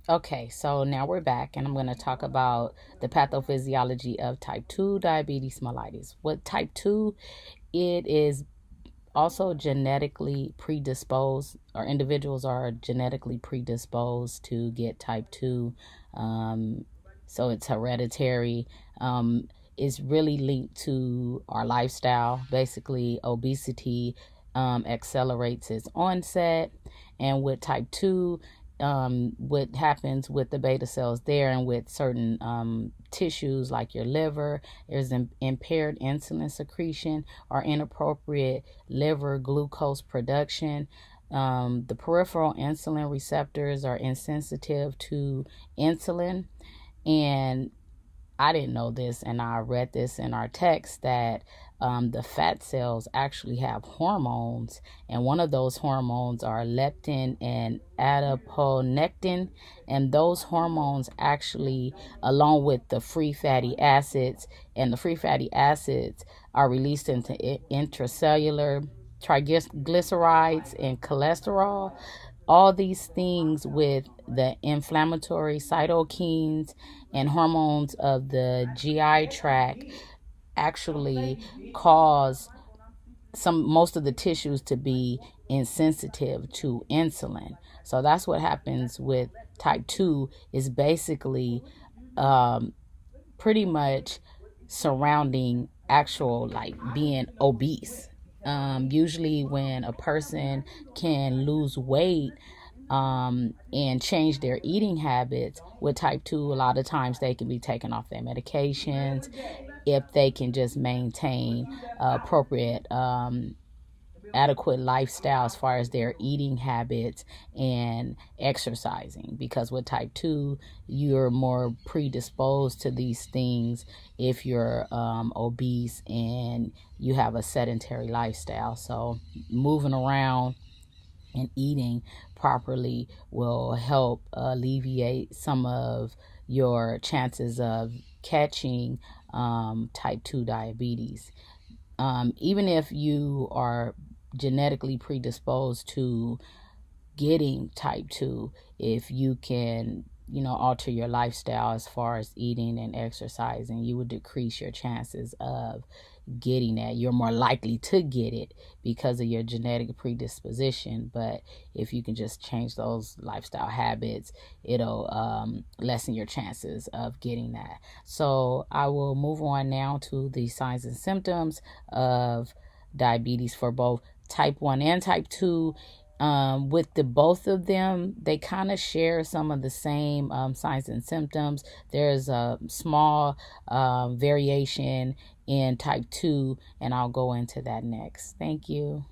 Okay, so now we're back, and I'm going to talk about the pathophysiology of type 2 diabetes mellitus. With type 2, it is also genetically predisposed, or individuals are genetically predisposed to get type 2. So it's hereditary. It's really linked to our lifestyle. Basically, obesity accelerates its onset. And with type 2, what happens with the beta cells there and with certain tissues like your liver, there's impaired insulin secretion or inappropriate liver glucose production. The peripheral insulin receptors are insensitive to insulin. And I didn't know this, and I read this in our text that the fat cells actually have hormones, and one of those hormones are leptin and adiponectin, and those hormones actually, along with the free fatty acids, and the free fatty acids are released into intracellular triglycerides and cholesterol. All these things with the inflammatory cytokines and hormones of the GI tract actually cause most of the tissues to be insensitive to insulin. So that's what happens with type 2, is basically pretty much surrounding actual like being obese. Usually when a person can lose weight and change their eating habits with type 2, a lot of times they can be taken off their medications if they can just maintain appropriate adequate lifestyle as far as their eating habits and exercising, because with type 2 you're more predisposed to these things if you're obese and you have a sedentary lifestyle. So moving around and eating properly will help alleviate some of your chances of catching type 2 diabetes. Even if you are genetically predisposed to getting type 2, if you can alter your lifestyle as far as eating and exercising, you would decrease your chances of getting that. You're more likely to get it because of your genetic predisposition, but if you can just change those lifestyle habits, it'll lessen your chances of getting that. So I will move on now to the signs and symptoms of diabetes for both type 1 and type 2. With the both of them, they kind of share some of the same signs and symptoms. There's a small variation in type 2, and I'll go into that next. Thank you.